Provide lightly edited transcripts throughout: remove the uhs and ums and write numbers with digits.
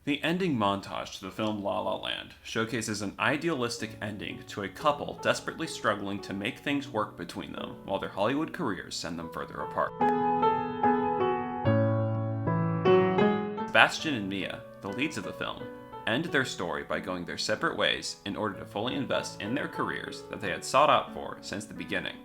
The ending montage to the film La La Land showcases an idealistic ending to a couple desperately struggling to make things work between them while their Hollywood careers send them further apart. Sebastian and Mia, the leads of the film, end their story by going their separate ways in order to fully invest in their careers that they had sought out for since the beginning.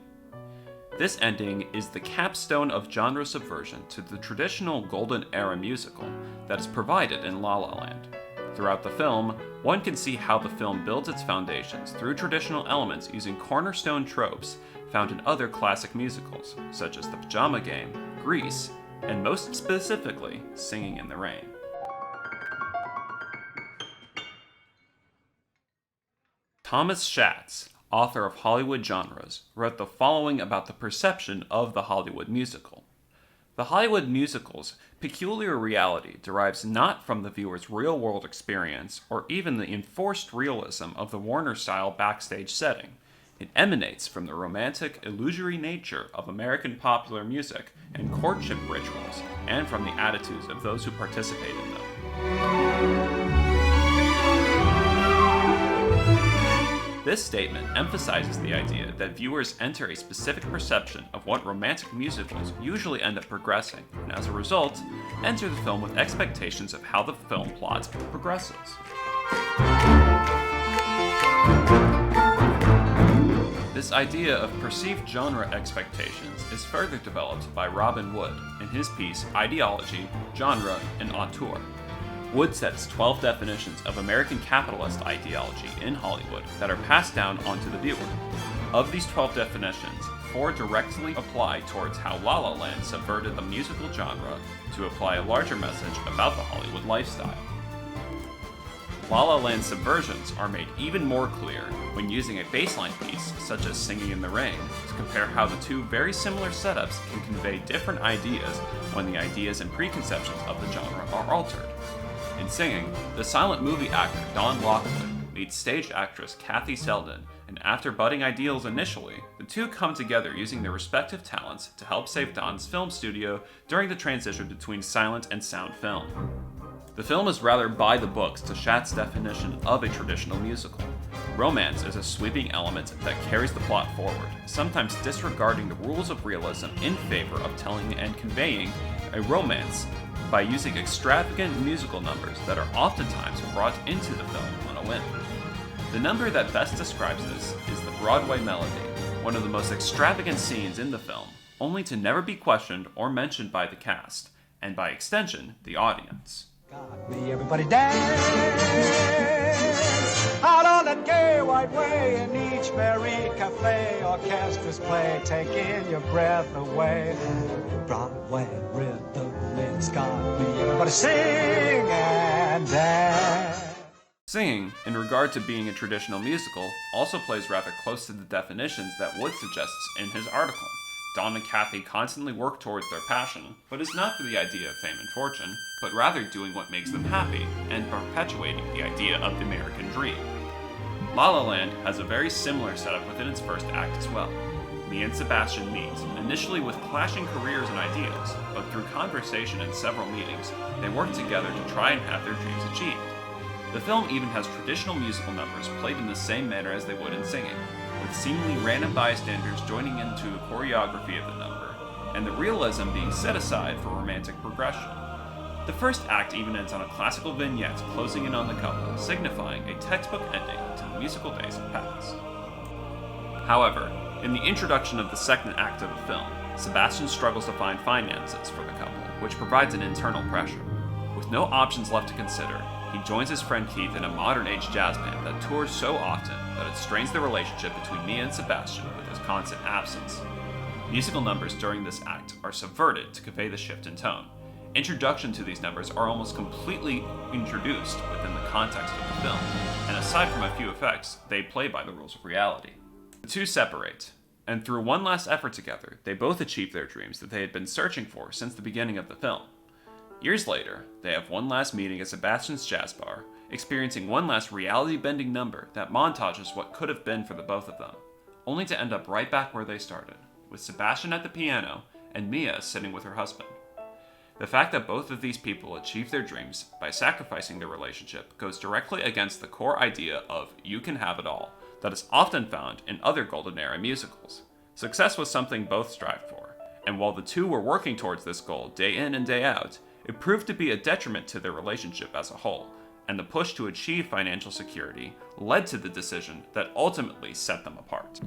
This ending is the capstone of genre subversion to the traditional golden era musical that is provided in La La Land. Throughout the film, one can see how the film builds its foundations through traditional elements using cornerstone tropes found in other classic musicals, such as The Pajama Game, Grease, and most specifically, Singing in the Rain. Thomas Schatz, author of Hollywood Genres, wrote the following about the perception of the Hollywood musical. The Hollywood musical's peculiar reality derives not from the viewer's real-world experience or even the enforced realism of the Warner-style backstage setting. It emanates from the romantic, illusory nature of American popular music and courtship rituals, and from the attitudes of those who participate in them. This statement emphasizes the idea that viewers enter a specific perception of what romantic musicals usually end up progressing, and as a result, enter the film with expectations of how the film plot progresses. This idea of perceived genre expectations is further developed by Robin Wood in his piece Ideology, Genre, and Auteur. Wood sets 12 definitions of American capitalist ideology in Hollywood that are passed down onto the viewer. Of these 12 definitions, 4 directly apply towards how La La Land subverted the musical genre to apply a larger message about the Hollywood lifestyle. La La Land's subversions are made even more clear when using a baseline piece, such as Singing in the Rain, to compare how the two very similar setups can convey different ideas when the ideas and preconceptions of the genre are altered. In Singing, the silent movie actor Don Lockwood meets stage actress Kathy Selden, and after butting ideals initially, the two come together using their respective talents to help save Don's film studio during the transition between silent and sound film. The film is rather by the books to Schatz's definition of a traditional musical. Romance is a sweeping element that carries the plot forward, sometimes disregarding the rules of realism in favor of telling and conveying a romance by using extravagant musical numbers that are oftentimes brought into the film on a whim. The number that best describes this is the Broadway Melody, one of the most extravagant scenes in the film, only to never be questioned or mentioned by the cast, and by extension, the audience. God, me, everybody dance out on that gay white way in each merry cafe. Orchestras play, taking your breath away. Broadway rhythm, it's got me, everybody sing and dance. Singing, in regard to being a traditional musical, also plays rather close to the definitions that Wood suggests in his article. Don and Kathy constantly work towards their passion, but it's not for the idea of fame and fortune, but rather doing what makes them happy, and perpetuating the idea of the American dream. La La Land has a very similar setup within its first act as well. Mia and Sebastian meet, initially with clashing careers and ideas, but through conversation and several meetings, they work together to try and have their dreams achieved. The film even has traditional musical numbers played in the same manner as they would in Singing, with seemingly random bystanders joining into the choreography of the number, and the realism being set aside for romantic progression. The first act even ends on a classical vignette closing in on the couple, signifying a textbook ending to the musical days of past. However, in the introduction of the second act of the film, Sebastian struggles to find finances for the couple, which provides an internal pressure. With no options left to consider, he joins his friend Keith in a modern-age jazz band that tours so often that it strains the relationship between Mia and Sebastian with his constant absence. Musical numbers during this act are subverted to convey the shift in tone. Introduction to these numbers are almost completely introduced within the context of the film, and aside from a few effects, they play by the rules of reality. The two separate, and through one last effort together, they both achieve their dreams that they had been searching for since the beginning of the film. Years later, they have one last meeting at Sebastian's jazz bar, experiencing one last reality-bending number that montages what could have been for the both of them, only to end up right back where they started, with Sebastian at the piano and Mia sitting with her husband. The fact that both of these people achieve their dreams by sacrificing their relationship goes directly against the core idea of you can have it all that is often found in other Golden Era musicals. Success was something both strived for, and while the two were working towards this goal day in and day out, it proved to be a detriment to their relationship as a whole, and the push to achieve financial security led to the decision that ultimately set them apart.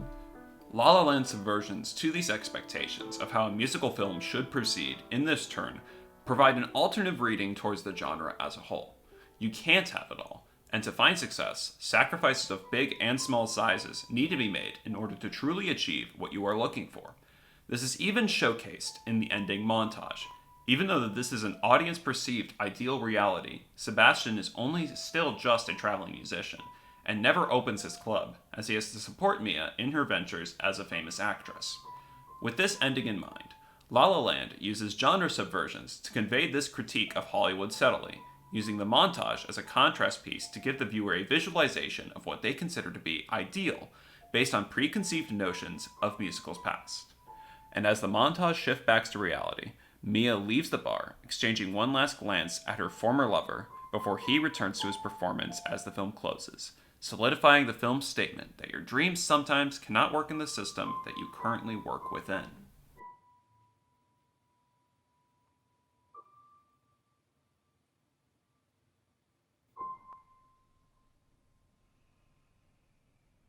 La La Land's subversions to these expectations of how a musical film should proceed in this turn provide an alternative reading towards the genre as a whole. You can't have it all, and to find success, sacrifices of big and small sizes need to be made in order to truly achieve what you are looking for. This is even showcased in the ending montage. Even though this is an audience-perceived ideal reality, Sebastian is only still just a traveling musician, and never opens his club, as he has to support Mia in her ventures as a famous actress. With this ending in mind, La La Land uses genre subversions to convey this critique of Hollywood subtly, using the montage as a contrast piece to give the viewer a visualization of what they consider to be ideal, based on preconceived notions of musicals past. And as the montage shifts back to reality, Mia leaves the bar, exchanging one last glance at her former lover before he returns to his performance as the film closes, solidifying the film's statement that your dreams sometimes cannot work in the system that you currently work within.